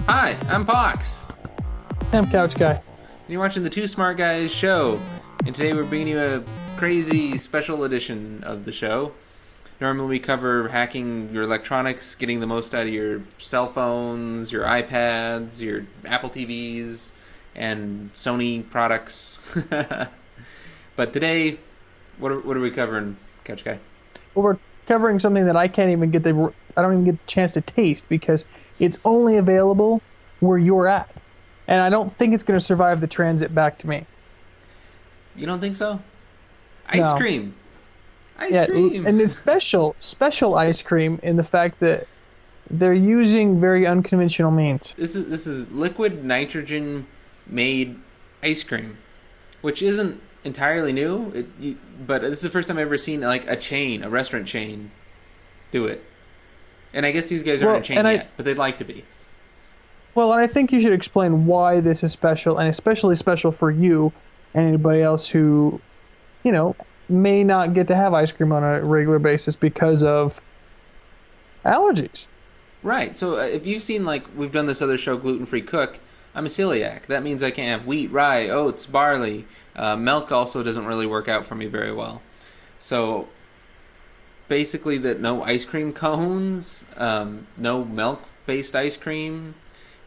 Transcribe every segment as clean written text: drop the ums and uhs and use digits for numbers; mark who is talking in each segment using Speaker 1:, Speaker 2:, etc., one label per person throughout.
Speaker 1: Hi, I'm Pox.
Speaker 2: I'm Couch Guy.
Speaker 1: And you're watching the Two Smart Guys show. And today we're bringing you a crazy special edition of the show. Normally we cover hacking your electronics, getting the most out of your cell phones, your iPads, your Apple TVs, and Sony products. But today, what are we covering, Couch Guy?
Speaker 2: Well, we're covering something that I don't even get the chance to taste because it's only available where you're at. And I don't think it's going to survive the transit back to me.
Speaker 1: You don't think so? Ice cream.
Speaker 2: Ice cream. And it's special ice cream in the fact that they're using very unconventional means.
Speaker 1: This is liquid nitrogen made ice cream, which isn't entirely new. But this is the first time I've ever seen like a restaurant chain, do it. And I guess these guys aren't a chain yet, but they'd like to be.
Speaker 2: Well, and I think you should explain why this is special, and especially special for you and anybody else who, may not get to have ice cream on a regular basis because of allergies.
Speaker 1: Right. So if you've seen, we've done this other show, Gluten-Free Cook, I'm a celiac. That means I can't have wheat, rye, oats, barley. Milk also doesn't really work out for me very well. So basically no ice cream cones, no milk-based ice cream,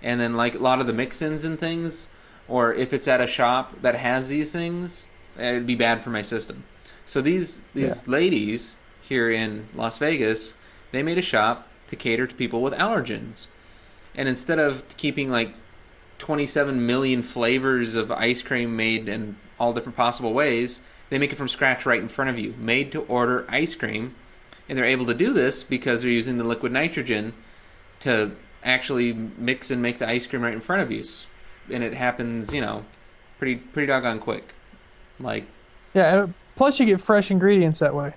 Speaker 1: and then a lot of the mix-ins and things, or if it's at a shop that has these things, it'd be bad for my system. So these ladies here in Las Vegas, they made a shop to cater to people with allergens. And instead of keeping 27 million flavors of ice cream made in all different possible ways, they make it from scratch right in front of you. Made to order ice cream. And they're able to do this because they're using the liquid nitrogen to actually mix and make the ice cream right in front of you. And it happens, pretty doggone quick.
Speaker 2: Plus you get fresh ingredients that way.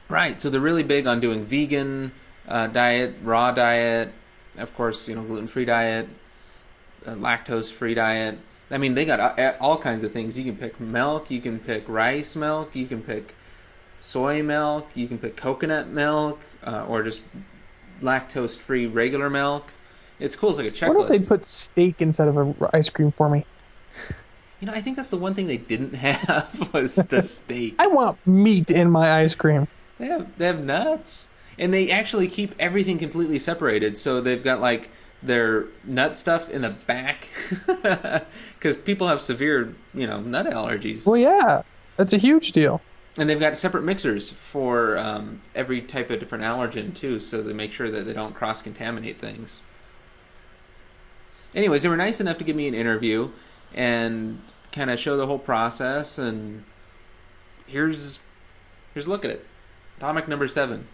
Speaker 1: Right, so they're really big on doing vegan diet, raw diet, of course, gluten-free diet, lactose-free diet. I mean, they got all kinds of things. You can pick milk, you can pick rice milk, you can pick soy milk, you can pick coconut milk, or just lactose-free regular milk. It's cool. It's like a checklist.
Speaker 2: What if they put steak instead of an ice cream for me?
Speaker 1: I think that's the one thing they didn't have was the steak.
Speaker 2: I want meat in my ice cream.
Speaker 1: They have nuts. And they actually keep everything completely separated. So they've got their nut stuff in the back. Because people have severe, nut allergies.
Speaker 2: Well, yeah. That's a huge deal.
Speaker 1: And they've got separate mixers for every type of different allergen, too. So they make sure that they don't cross-contaminate things. Anyways, they were nice enough to give me an interview and kind of show the whole process, and here's a look at it. Atomic number 7.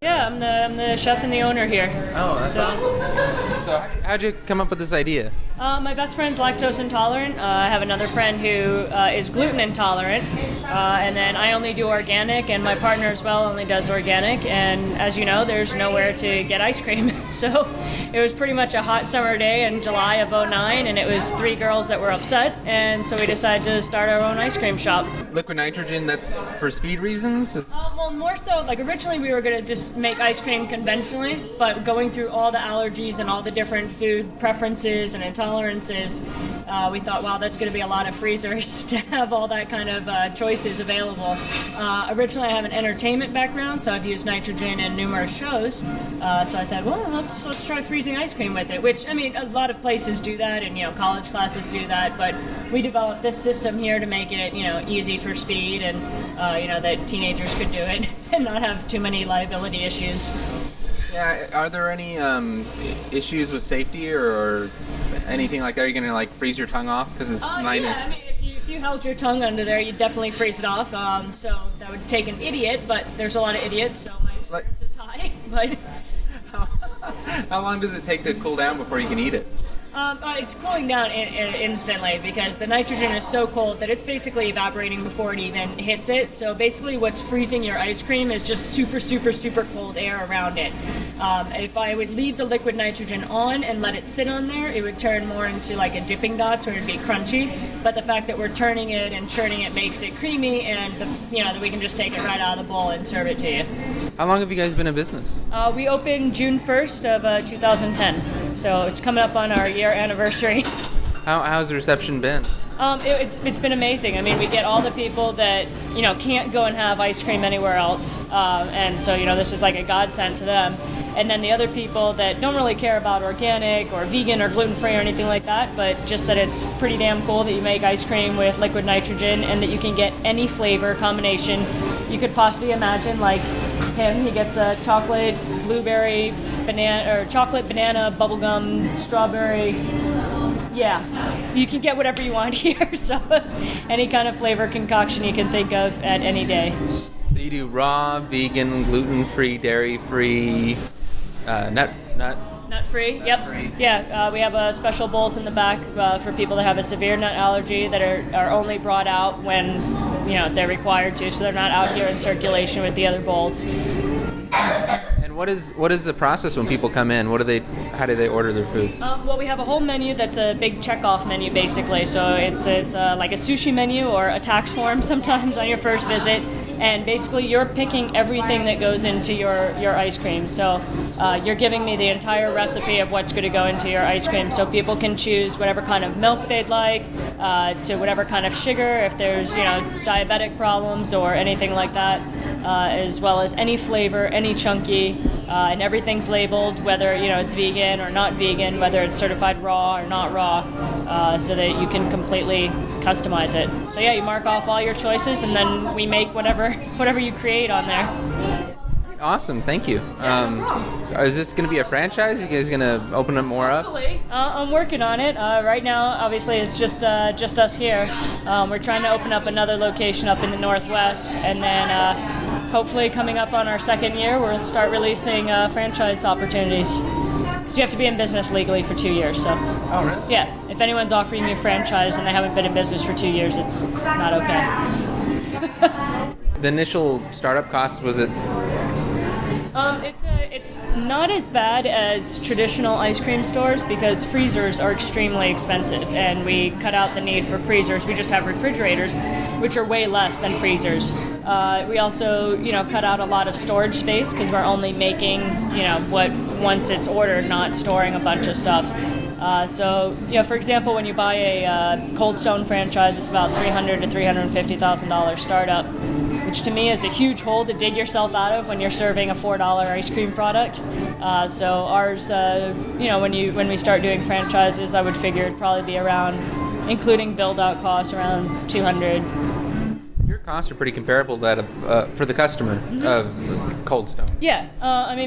Speaker 3: Yeah, I'm the chef and the owner here.
Speaker 1: Oh, that's awesome. So how'd you come up with this idea?
Speaker 3: My best friend's lactose intolerant. I have another friend who is gluten intolerant. And then I only do organic, and my partner as well only does organic. And as you know, there's nowhere to get ice cream. So it was pretty much a hot summer day in July of '09, and it was 3 girls that were upset. And so we decided to start our own ice cream shop.
Speaker 1: Liquid nitrogen, that's for speed reasons?
Speaker 3: Well, more so, originally we were going to just make ice cream conventionally, but going through all the allergies and all the different food preferences and intolerances, we thought, wow, that's going to be a lot of freezers to have all that kind of choices available. Originally I have an entertainment background, so I've used nitrogen in numerous shows, so I thought, well, let's try freezing ice cream with it, which, a lot of places do that, and, college classes do that, but we developed this system here to make it, easy for speed, and, that teenagers could do it and not have too many liability issues.
Speaker 1: Yeah, are there any issues with safety or anything like that? Are you going to freeze your tongue off? Because it's minus.
Speaker 3: Yeah, if you held your tongue under there, you'd definitely freeze it off. So that would take an idiot, but there's a lot of idiots, so my insurance is high. But
Speaker 1: how long does it take to cool down before you can eat it?
Speaker 3: It's cooling down instantly because the nitrogen is so cold that it's basically evaporating before it even hits it. So basically what's freezing your ice cream is just super, super, super cold air around it. If I would leave the liquid nitrogen on and let it sit on there, it would turn more into like a dipping dot, so it would be crunchy. But the fact that we're turning it and churning it makes it creamy, and that we can just take it right out of the bowl and serve it to you.
Speaker 1: How long have you guys been in business?
Speaker 3: We opened June 1st of 2010. So it's coming up on our year anniversary.
Speaker 1: How's the reception been?
Speaker 3: It's been amazing. I mean, we get all the people that can't go and have ice cream anywhere else, and so this is like a godsend to them. And then the other people that don't really care about organic or vegan or gluten-free or anything like that, but just that it's pretty damn cool that you make ice cream with liquid nitrogen and that you can get any flavor combination you could possibly imagine. Like him, he gets a chocolate, blueberry, banana, or chocolate, banana, bubblegum, strawberry. Yeah, you can get whatever you want here. So any kind of flavor concoction you can think of at any day.
Speaker 1: So you do raw, vegan, gluten-free, dairy-free, nut-free?
Speaker 3: Yep.
Speaker 1: Nut-free.
Speaker 3: Yeah, we have special bowls in the back for people that have a severe nut allergy that are only brought out when they're required to, so they're not out here in circulation with the other bowls.
Speaker 1: And what is the process when people come in? How do they order their food?
Speaker 3: Well, we have a whole menu that's a big checkoff menu, basically. So it's like a sushi menu or a tax form sometimes on your first visit. And basically, you're picking everything that goes into your ice cream. So you're giving me the entire recipe of what's going to go into your ice cream. So people can choose whatever kind of milk they'd like, to whatever kind of sugar, if there's diabetic problems or anything like that, as well as any flavor, any chunky, and everything's labeled, whether it's vegan or not vegan, whether it's certified raw or not raw, so that you can completely customize it. So yeah, you mark off all your choices, and then we make whatever you create on there.
Speaker 1: Awesome, thank you. Is this going to be a franchise? Are you guys going to open it more up?
Speaker 3: Hopefully. I'm working on it. Right now, obviously, it's just us here. We're trying to open up another location up in the Northwest, and then hopefully coming up on our second year, we'll start releasing franchise opportunities. So you have to be in business legally for 2 years. So.
Speaker 1: Oh, really?
Speaker 3: Yeah. If anyone's offering you a franchise and they haven't been in business for 2 years, it's not okay.
Speaker 1: The initial startup cost, was it?
Speaker 3: It's not as bad as traditional ice cream stores because freezers are extremely expensive, and we cut out the need for freezers. We just have refrigerators, which are way less than freezers. We also, cut out a lot of storage space because we're only making, what once it's ordered, not storing a bunch of stuff. So, for example, when you buy a Cold Stone franchise, it's about $300,000 to $350,000 startup, which to me is a huge hole to dig yourself out of when you're serving a $4 ice cream product. So ours, when we start doing franchises, I would figure it'd probably be around, including build-out costs, around $200,000.
Speaker 1: Your costs are pretty comparable to that of for the customer of Cold Stone.
Speaker 3: Yeah,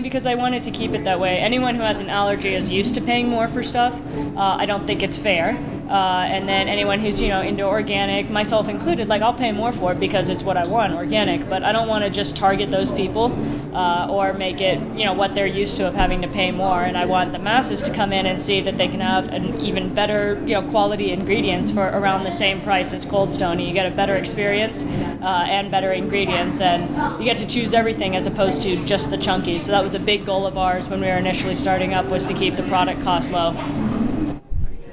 Speaker 3: because I wanted to keep it that way. Anyone who has an allergy is used to paying more for stuff. I don't think it's fair. And then anyone who's into organic, myself included, I'll pay more for it because it's what I want, organic. But I don't want to just target those people or make it what they're used to of having to pay more. And I want the masses to come in and see that they can have an even better quality ingredients for around the same price as Cold Stone. You get a better experience and better ingredients, and you get to choose everything as opposed to just the chunky. So that was a big goal of ours when we were initially starting up, was to keep the product cost low.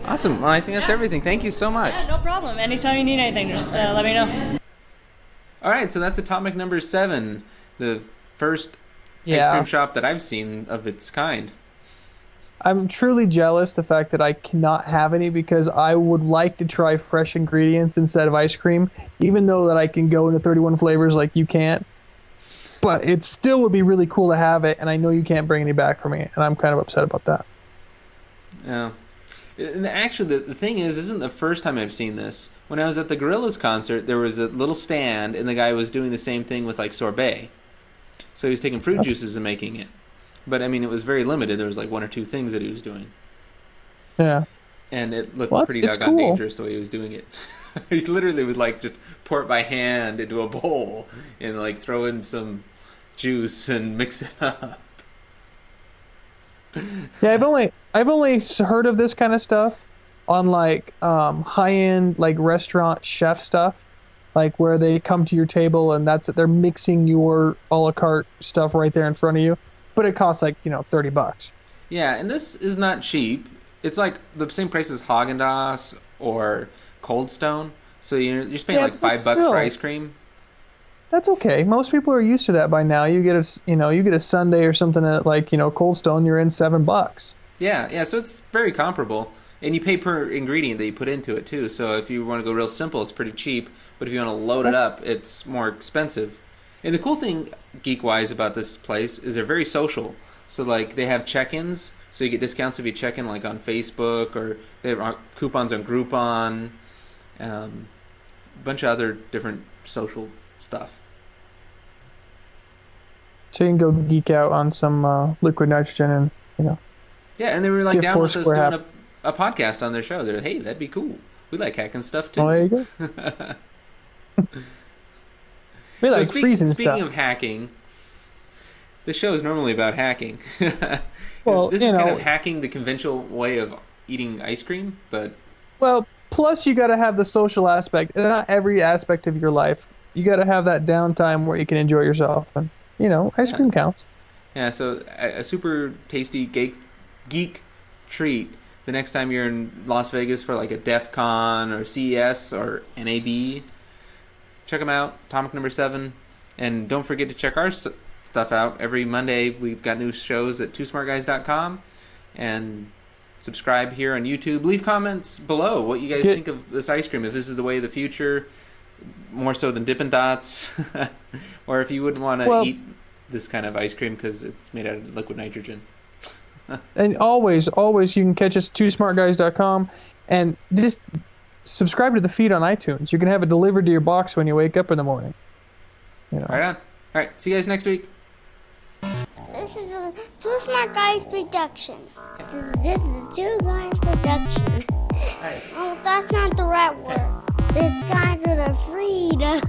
Speaker 1: Awesome. Well, I think that's everything. Thank you so much.
Speaker 3: Yeah, no problem. Anytime you need anything, just let me know.
Speaker 1: All right, so that's atomic number 7, the first ice cream shop that I've seen of its kind.
Speaker 2: I'm truly jealous the fact that I cannot have any, because I would like to try fresh ingredients instead of ice cream, even though that I can go into 31 flavors like you can't. But it still would be really cool to have it, and I know you can't bring any back for me, and I'm kind of upset about that.
Speaker 1: Yeah. And actually, the thing isn't the first time I've seen this. When I was at the Gorillaz concert, there was a little stand, and the guy was doing the same thing with sorbet. So he was taking fruit juices and making it. But, it was very limited. There was 1 or 2 things that he was doing.
Speaker 2: Yeah.
Speaker 1: And it looked pretty
Speaker 2: it's
Speaker 1: doggone
Speaker 2: cool.
Speaker 1: dangerous the way he was doing it. He literally would, just pour it by hand into a bowl and, throw in some juice and mix it up.
Speaker 2: Yeah, I've only heard of this kind of stuff on high-end restaurant chef stuff, where they come to your table and they're mixing your a la carte stuff right there in front of you, but it costs $30.
Speaker 1: Yeah, and this is not cheap. It's the same price as Haagen-Dazs or Cold Stone, so you're spending $5 for ice cream.
Speaker 2: That's okay. Most people are used to that by now. You get a sundae or something at Cold Stone, you're in $7.
Speaker 1: Yeah. So it's very comparable, and you pay per ingredient that you put into it too. So if you want to go real simple, it's pretty cheap. But if you want to load it up, it's more expensive. And the cool thing, geek-wise, about this place is they're very social. So like they have check-ins, so you get discounts if you check in like on Facebook, or they have coupons on Groupon, a bunch of other different social stuff.
Speaker 2: So you can go geek out on some liquid nitrogen and,
Speaker 1: Yeah, and they were like
Speaker 2: Get
Speaker 1: down with us
Speaker 2: Foursquare
Speaker 1: doing a podcast on their show. They're like, hey, that'd be cool. We like hacking stuff too.
Speaker 2: Oh, there you go. We like freezing
Speaker 1: speaking
Speaker 2: stuff.
Speaker 1: of hacking, the show is normally about hacking.
Speaker 2: Well,
Speaker 1: this is kind of hacking the conventional way of eating ice cream, but
Speaker 2: Well, plus you got to have the social aspect. And not every aspect of your life. You got to have that downtime where you can enjoy yourself. And, ice cream counts.
Speaker 1: yeah. So a super tasty geek treat. The next time you're in Las Vegas for like a DEF CON or CES or NAB, check them out. Atomic Number 7, and don't forget to check our stuff out. Every Monday we've got new shows at twosmartguys.com, and subscribe here on YouTube. Leave comments below what you guys think of this ice cream, if this is the way of the future, more so than Dippin' Dots, or if you wouldn't want to eat this kind of ice cream because it's made out of liquid nitrogen.
Speaker 2: And always you can catch us at twosmartguys.com, and just subscribe to the feed on iTunes. You can have it delivered to your box when you wake up in the morning.
Speaker 1: Right on. All right, see you guys next week.
Speaker 4: This is a Two Smart Guys production. This is a Two Guys production.
Speaker 1: Right.
Speaker 4: Oh, that's not the right word. This guys are the freedom.